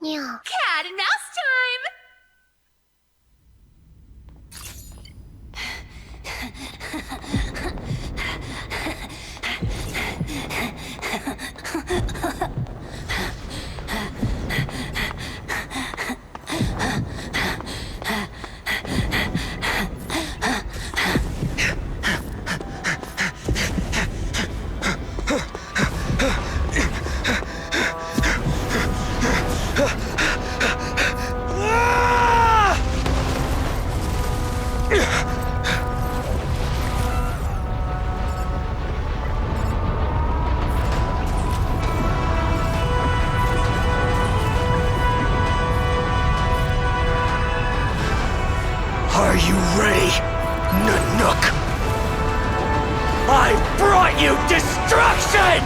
Yeah. Cat and mouse time! Are you ready, Nanook? I brought you destruction!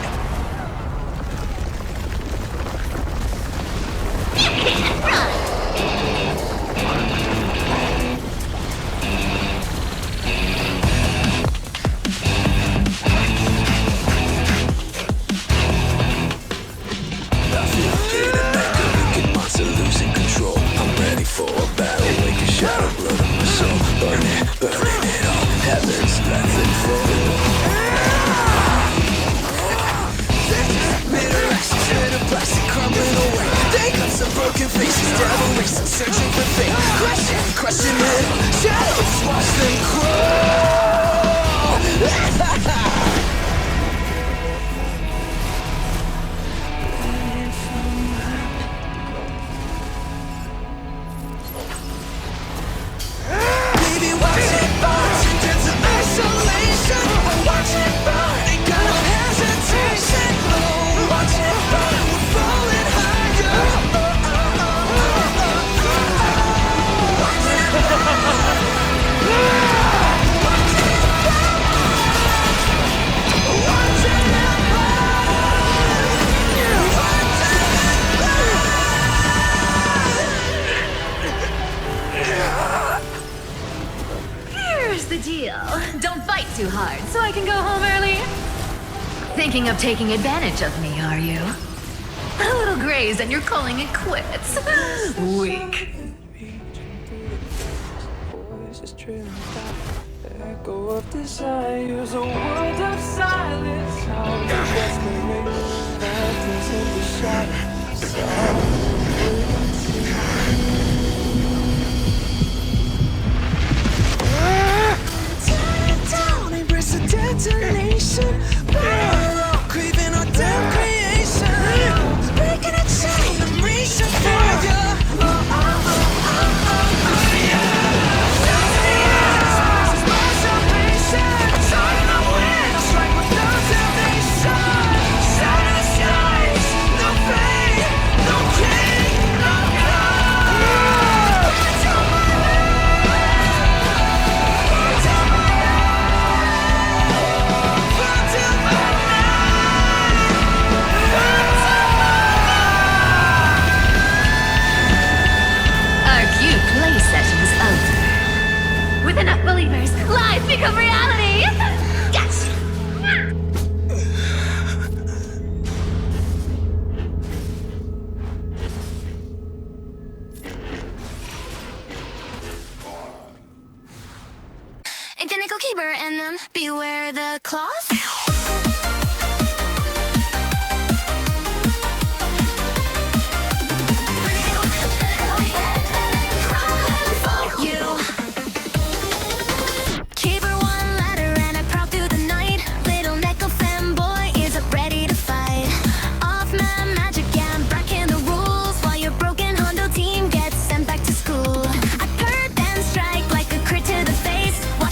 Too hard, so I can go home early? Thinking of taking advantage of me, are you? A little grazed and you're calling it quits. Weak. Echo of desires, a world of silence. How the desperation factors in the shadows. A detonation, craving our damn creation, breaking a chain, I'm reaching for you. This is my salvation, time I win, I'll strike with no salvation. Side of the skies, no fate, no king, no God. With enough believers, lies become reality! Yes! Identical Kyber and then beware the claws.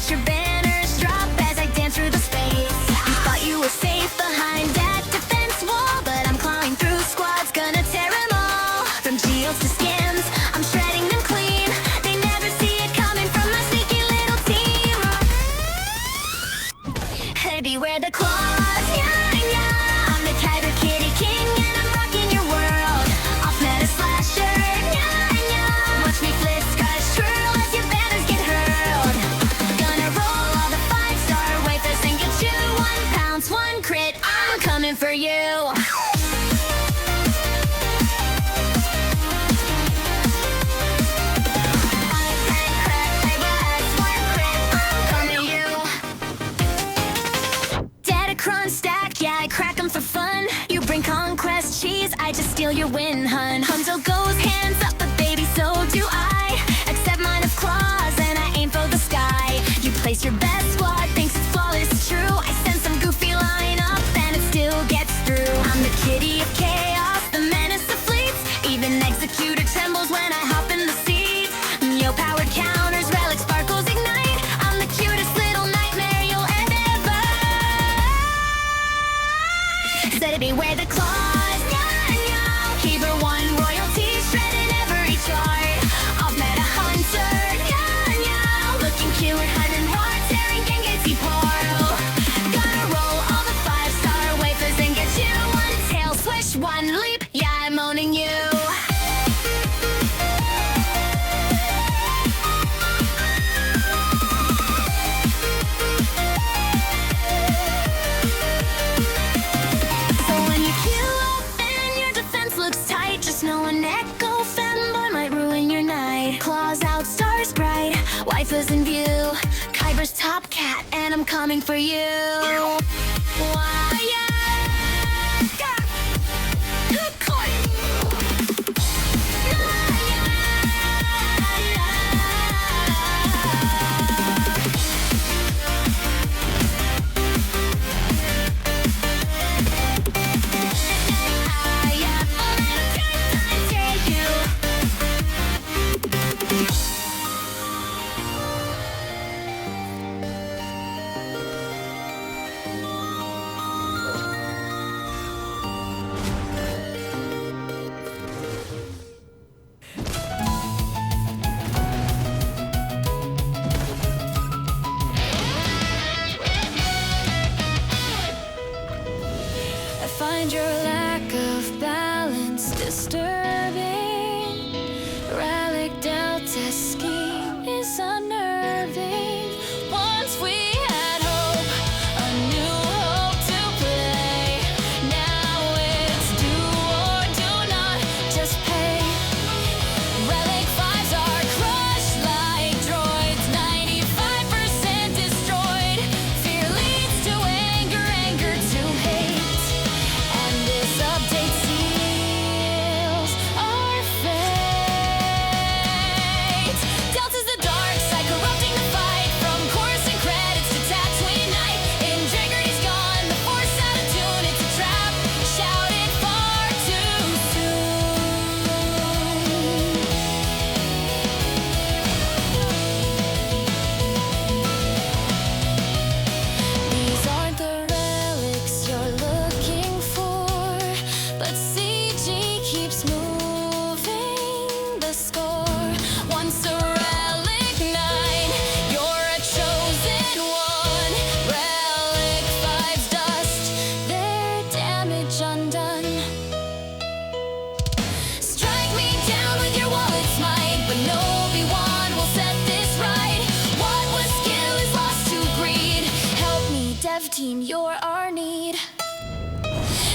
Your banners drop as I dance through the space. These Hun Hunzo goes hands up, but baby, so do I. Except mine have claws, and I aim for the sky. You place your best squad, thinks it's flawless, it's true. I send some goofy line up, and it still gets through. I'm the kitty of chaos, the menace of fleets. Even Executor trembles when I hop in the seat. Yo, powered counters, relic sparkles ignite. I'm the cutest little nightmare you'll ever. Said beware the claws, Kyber one royalty, shredded every chart. I've met a hunter, looking cute, hunting hard, tearing Gungans portal. Gonna roll all the 5-star wafers and get you one tail swish, one leap. Yeah, I'm owning you. So when you queue up and your defense looks tight, just know an echo fanboy might ruin your night. Claws out, stars bright, waifus in view. Kyber's top cat, and I'm coming for you. Why, yeah. Find your lack of balance disturbing. Relic Delta scheme is unnerving. Once we had hope, a new hope to play. Now it's do or do not, just pay. Relic 5s are crushed like droids, 95% destroyed. Fear leads to anger, anger to hate. This update seals our fate. Delta's the dark side, corrupting the fight. From Coruscant credits to Tatooine night. Integrity's gone, the Force out of tune. It's a trap, shouted far too soon. These aren't the relics you're looking for, but CG keeps moving the score. Once a relic 9, you're a chosen one. Relic 5's dust, their damage undone. Strike me down with your wallet's might, but no Obi-Wan will set this right. What was skill is lost to greed. Help me, dev team, you're our need.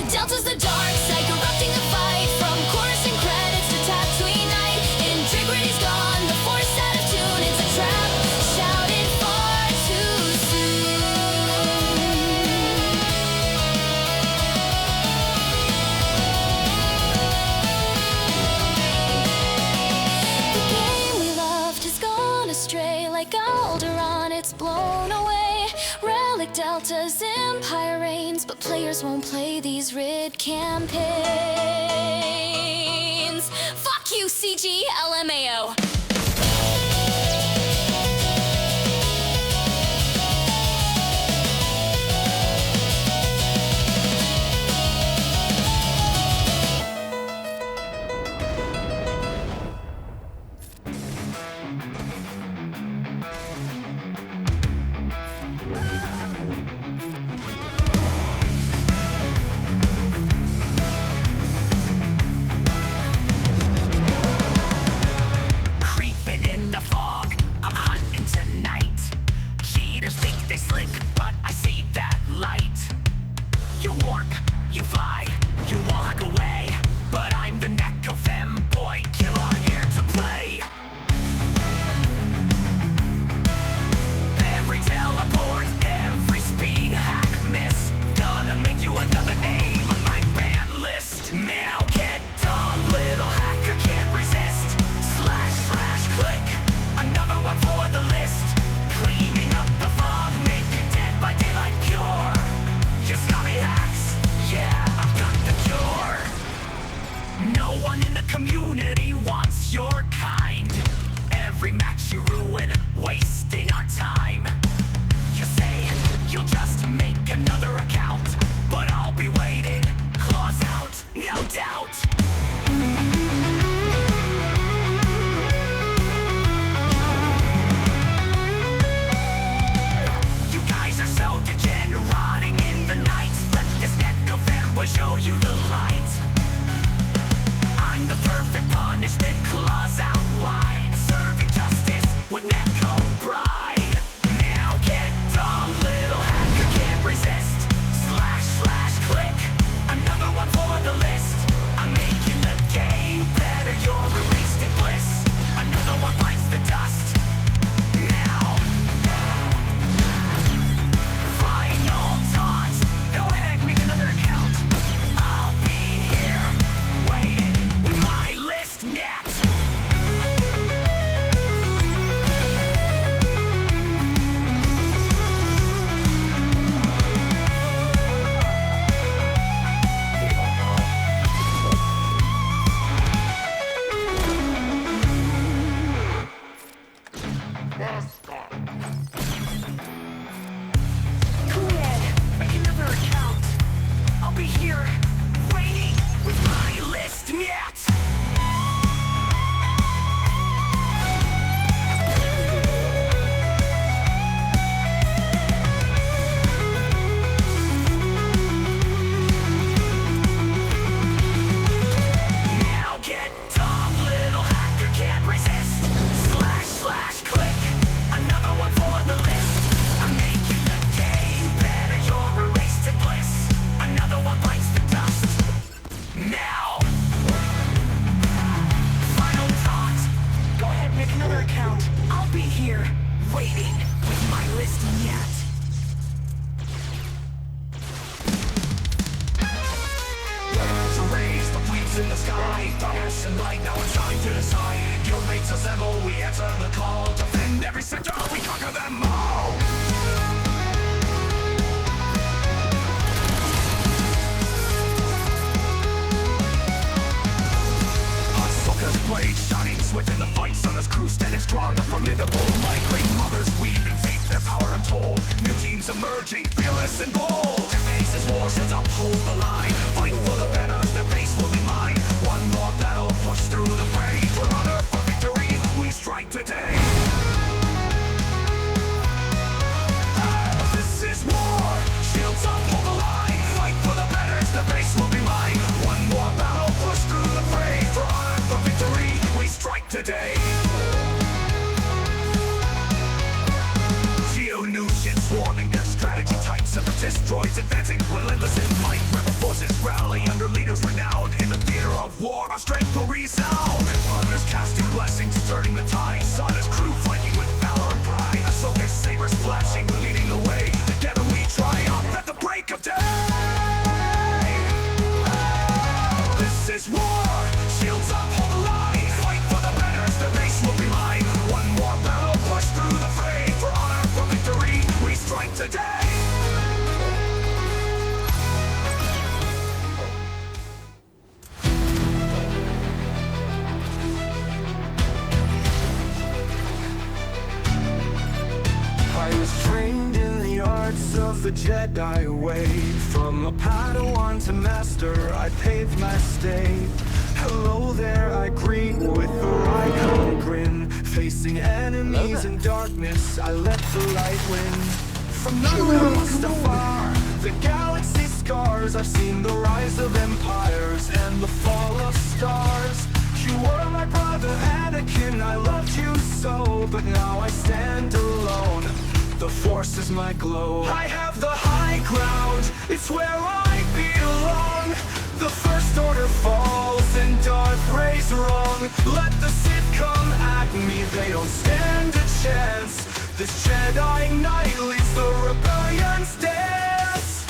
Delta's the dark side, corrupting the fight. From Coruscant credits to Tatooine night. Integrity's gone, the Force out of tune. It's a trap, shouted far too soon. The game we loved has gone astray. Like Alderaan, it's blown away. Relic Delta's empire reigns, but players won't play these rid campaigns. Fuck you, CG LMAO. community wants your kind. Every match you ruin, wasting our time. You say you'll just make another account, but I'll be waiting, claws out, no doubt. You guys are so degenerate, rotting in the night. Let this November show you the light. I'm the perfect punishment, claws out wide, serving justice with Necco Bride. Now get dumb, little hacker can't resist. Slash, slash, click, another one for the list. I'm making the game better, you're erased in bliss. Another one bites the dust. Now, final taunt. Go ahead, make another account. I'll be here, waiting with my list net. Go ahead, make another account. I'll be here, waiting with my list net. Now get dumb, little hacker can't resist. Slash, slash, click, another one for the list. I'm making the game better, you're erased in bliss. Another one bites the dust. Now, final thought. Go ahead, make another account. I'll be here, waiting with my list yet. So raise the flames in the sky, darkness and light, now it's time to decide. Your mates assemble, we answer the call. Defend every sector, we conquer them all. Ashoka's blade shines within the fight. Sun's crew standing strong, the formidable. Like great mothers, weaving faith, their power untold. New teams emerging, fearless and bold. Their faces war should uphold the line. Fight for the banners, their base will be mine. One more battle, push through the fray. For honor, for victory, we strike today. This is war, shields up, hold the line. Fight for the banners, the base will be mine. One more battle, push through the fray. For honor, for victory, we strike today. Geonusians swarming, their strategy tight. Separatist droids advancing, relentless in fight. Rebel forces rally under leaders renowned. In the theater of war, our strength will resound. Others casting blessings, turning the tide. Sada's crew fighting with valor and pride. Ahsoka's sabers flashing, leading the way. Together we triumph at the break of day. This is war, shields up, hold the line. Fight for the banners, the base will be mine. One more battle, push through the fray. For honor, for victory, we strike today. I was trained in the arts of the Jedi way. From a Padawan to master, I paved my stay. Hello there, I greet with a Rykon grin. Facing enemies in darkness, I let the light win. From Naboo to far, the galaxy's scars. I've seen the rise of empires and the fall of stars. You were my brother Anakin, I loved you so. But now I stand alone, the Force is my glow. I have the high ground, it's where I belong. The First Order falls and Darth Ray's wrong. Let the Sith come at me, they don't stand a chance. This Jedi Knight leads the rebellion's dance.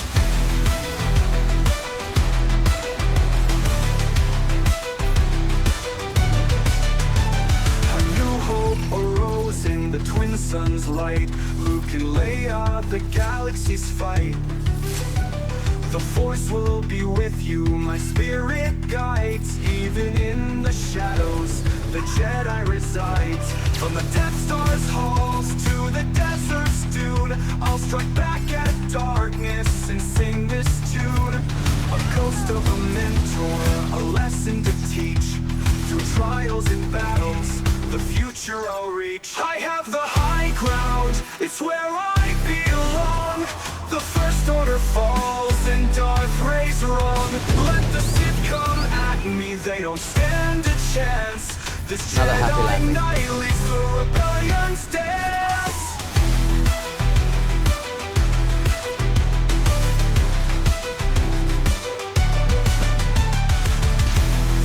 A new hope arose in the twin sun's light. Luke and Leia, the galaxy's fight. The Force will be with you, my spirit guides. Even in the shadows, the Jedi resides. From the Death Star's halls to the desert's dune, I'll strike back at darkness and sing this tune. A ghost of a mentor, a lesson to teach. Through trials and battles, the future I'll reach. I have the high ground, it's where I belong. The First Order falls and Darth Ray's wrong. Let the Sith come at me, they don't stand a chance. This Another happy Jedi landing. Knight leads the rebellion's dance.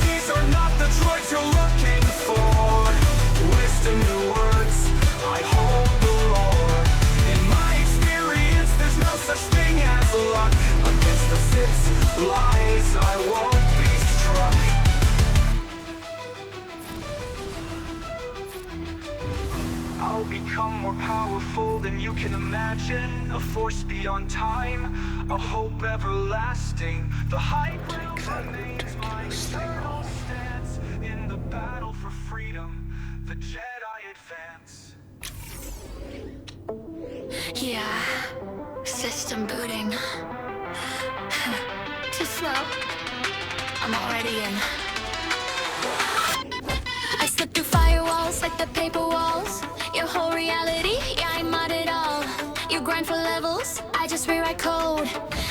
These are not the droids you're looking for. Wisdom new words, I hold the lore. In my experience, there's no such thing as luck. Against the Sith's lies, I won't be struck. I'll become more powerful than you can imagine. A force beyond time, a hope everlasting. The high ground remains my eternal stance. In the battle for freedom, the Jedi advance. Yeah, system booting. Too slow. I'm already in. I slip through firewalls like the paper walls. Your whole reality, yeah, I mod it all. You grind for levels, I just rewrite code.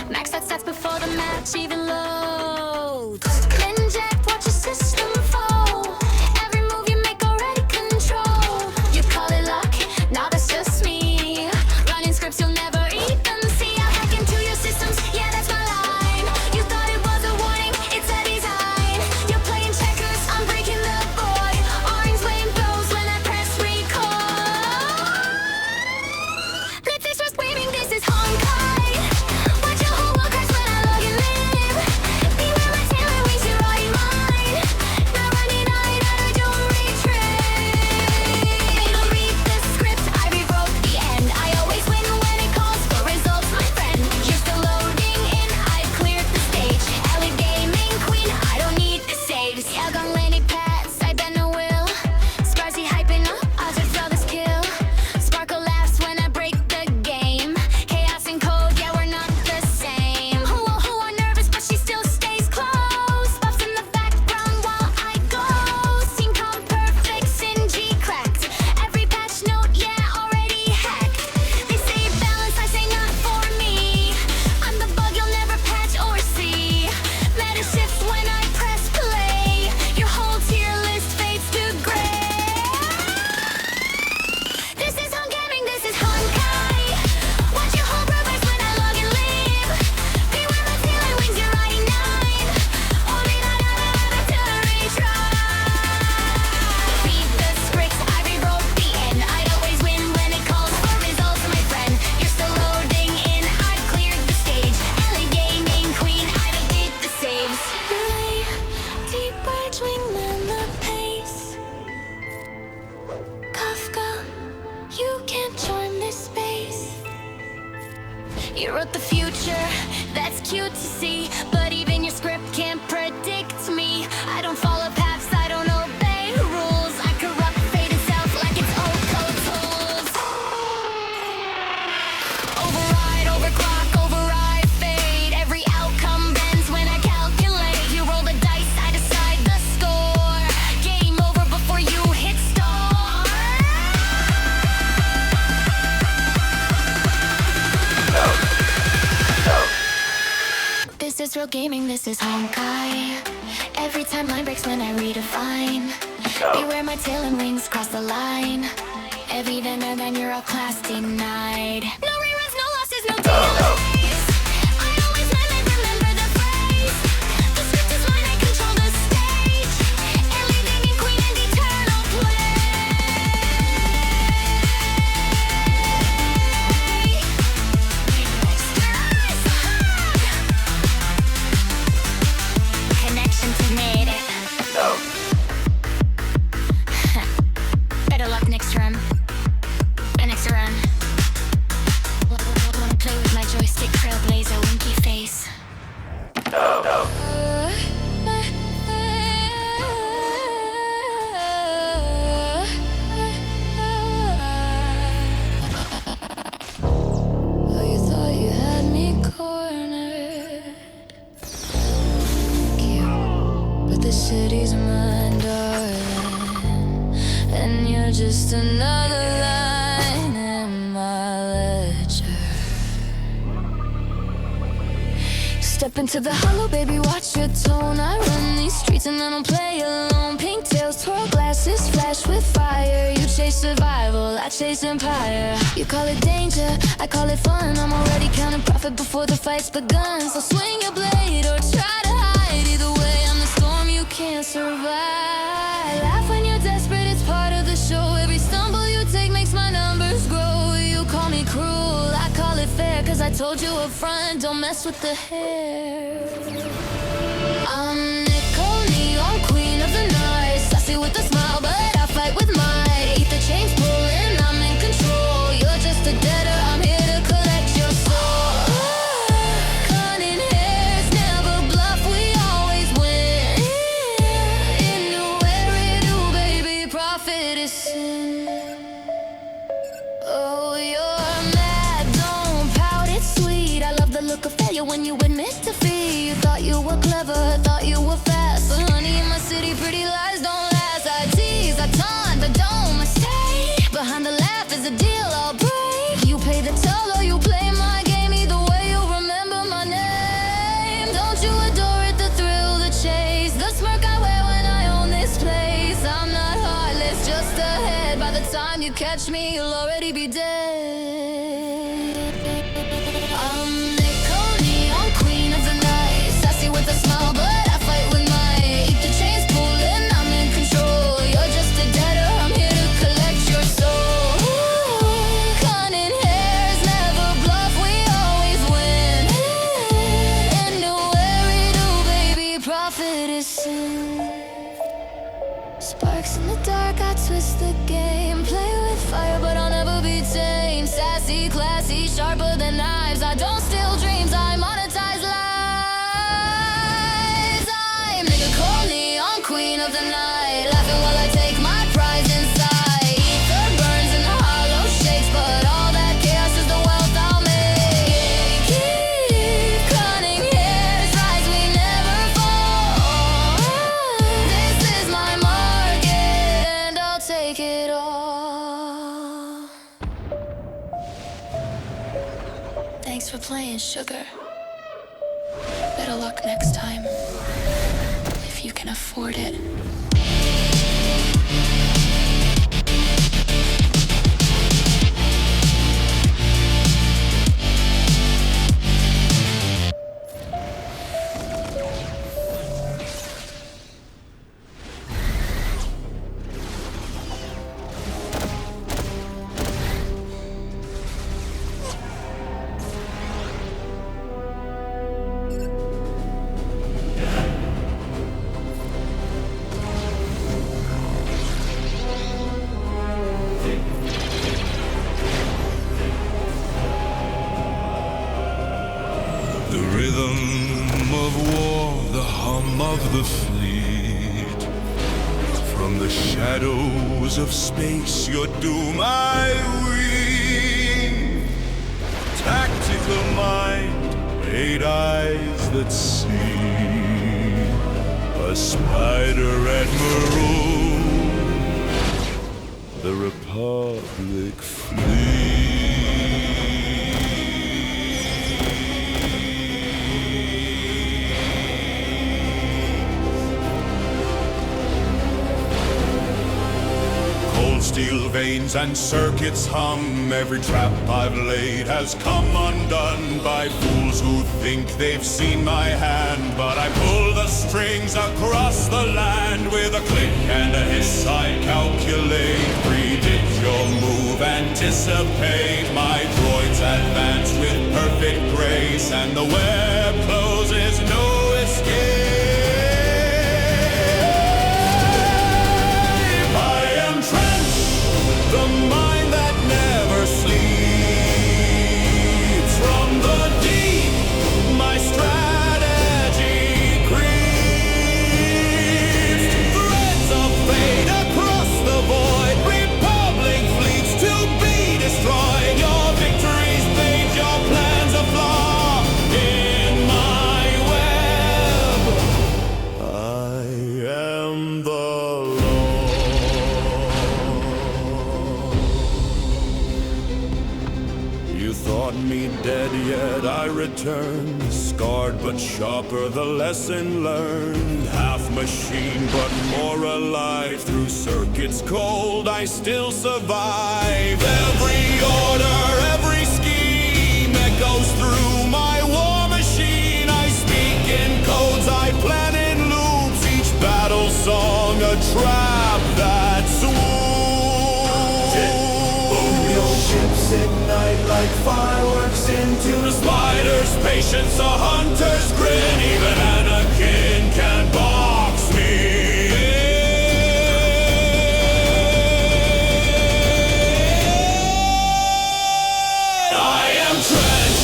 Max out stats before the match even loads. Inject, watch your system fall. Every move you make already control. You call it luck, now that's just me. Running scripts you'll never even see. I hack into your systems, yeah, that's my line. You thought it was a warning, it's a design. You're playing checkers, I'm breaking the board. Orange flame throws when I press record. Lip face was screaming, this is Honkai. Watch your whole world crash when I log and live. Beware my tailor wings, you're already mine. Not running out, I don't retreat. Read the script, I rewrote the end. I always win when it calls for results, my friend. You're still loading in, I've cleared the stage. Ellie gaming queen, I don't need the saves. Yeah, gone landing pads, I bend the wheel. Sparsy hyping up, I'll just throw this kill. Sparkle laughs when I break the game. Chaos and code, yeah, we're not the same. Who are nervous, but she still stays close. Buffs in the background while I go. Team comp perfect, Sinji cracked. Every patch note, yeah, already hacked. They say balance, I say not for me. I'm the bug you'll never patch or see. Meta shifts when I press play. Your whole tier list fades to gray. This is on gaming, this is Honkai. Watch your whole progress when I log and live. Beware my tailor wings, you're riding 9. Only not ever to retry. Read the scripts, I rewrote the end. I'd always win when it calls for results, my friend. You're still loading in, I've cleared the stage. Ellie gaming queen, I don't need the saves. Lay deeper, wingman the pace. Kafka, you can't join this space. You wrote the future, that's cute to see. But even your script can't predict me. I don't follow paths, I don't obey rules. I corrupt fate itself like it's old code tools. Override, overclock, override, fade. Every outcome bends when I calculate. You roll the dice, I decide the score. Game over before you hit start. This is real gaming, this is Honkai. Every time line breaks when I redefine. Beware my tail and wings cross the line. Evident and then you're all class denied. No reruns, no losses, no delays. I always remember the phrase. The script is mine, I control the stage. Ellie gaming queen and eternal play. Connection to made it. Better luck next run. Next run. Wanna play with my joystick? just another line in my ledger. Step into the hollow, baby, watch your tone. I run these streets and I don't play alone. Pink tails, twirl glasses, flash with fire. You chase survival, I chase empire. You call it danger, I call it fun. I'm already counting profit before the fight's begun. So swing your blade or try to hide. Either way, I'm the storm you can't survive. Laugh when you're desperate, it's part of the show. Every stumble you take makes my numbers grow. You call me cruel, I call it fair. Cause I told you up front, don't mess with the hair. I'm nickel neon, queen of the night. Sassy with a smile, but I fight with might. Eat the chains pulling, I'm in control. You're just a debtor, I'm here to collect your soul. Cunning hairs never bluff, we always win. Anywhere we do, baby, profit is sin. Oh, you're mad, don't pout, it's sweet. I love the look of failure when you admit defeat. You thought you were clever, thought you were fast. But honey, in my city, pretty lies don't last. I tease, I taunt, but don't mistake. Behind the laugh is a deal I'll break. You pay the toll or you play my game. Either way, you'll remember my name. Don't you adore it, the thrill, the chase, the smirk I wear when I own this place. I'm not heartless, just ahead. By the time you catch me, you'll already be dead. I'm nickel neon, queen of the night. Sassy with a smile, but I fight with might. Keep the chains pulling, I'm in control. You're just a debtor, I'm here to collect your soul. Cunning hairs never bluff, we always win. Anywhere we do, baby, profit is sin. Sparks in the dark, I twist the game. Play with fire, but I'll never be tamed. Sassy, classy, sharper than knives. I don't steal dreams, I monetize lies. I'm Nicole Neon, queen of the night. Laughing while I take my prize inside. Ether burns and the hollow shakes, but all that chaos is the wealth I'll make. Keep cunning hairs, rise, we never fall. This is my market, and I'll take it all. Thanks for playing, sugar. Better luck next time, if you can afford it. The rhythm of war, the hum of the fleet. From the shadows of space, your doom I weave. Tactical mind, 8 eyes that see. A spider admiral, the Republic flees. Steel veins and circuits hum. Every trap I've laid has come undone by fools who think they've seen my hand. But I pull the strings across the land. With a click and a hiss I calculate. Predict your move, anticipate. My droids advance with perfect grace, and the web closes, no escape. The mind that never sleeps. From the deep, my strategy creeps. Threads of fate across the void. Republic fleets to be destroyed. Your victories fade, your plans a flaw. In me dead, yet I return. Scarred but sharper, the lesson learned. Half machine but more alive. Through circuits cold, I still survive. Every order, every scheme echoes through my war machine. I speak in codes, I plan in loops. Each battle song a trap that swoops. Ships ignite like fireworks into the spider's patience, a hunter's grin. Even Anakin can box me in. I am Trench,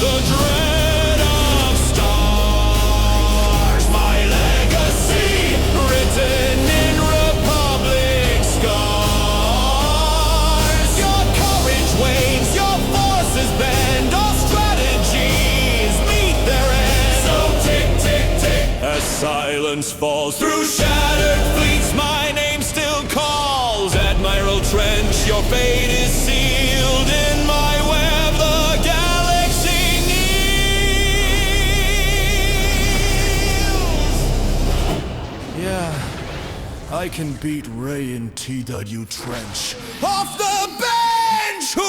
the dread of stars. My legacy written in Republic scars. Your courage wanes, your forces bend, all strategies meet their end. So tick, tick, tick, as silence falls through shattered fleets, my name still calls. Admiral Trench, your fate is sealed in my web, the galaxy kneels. Yeah, I can beat Ray in TW Trench. Off the bench, who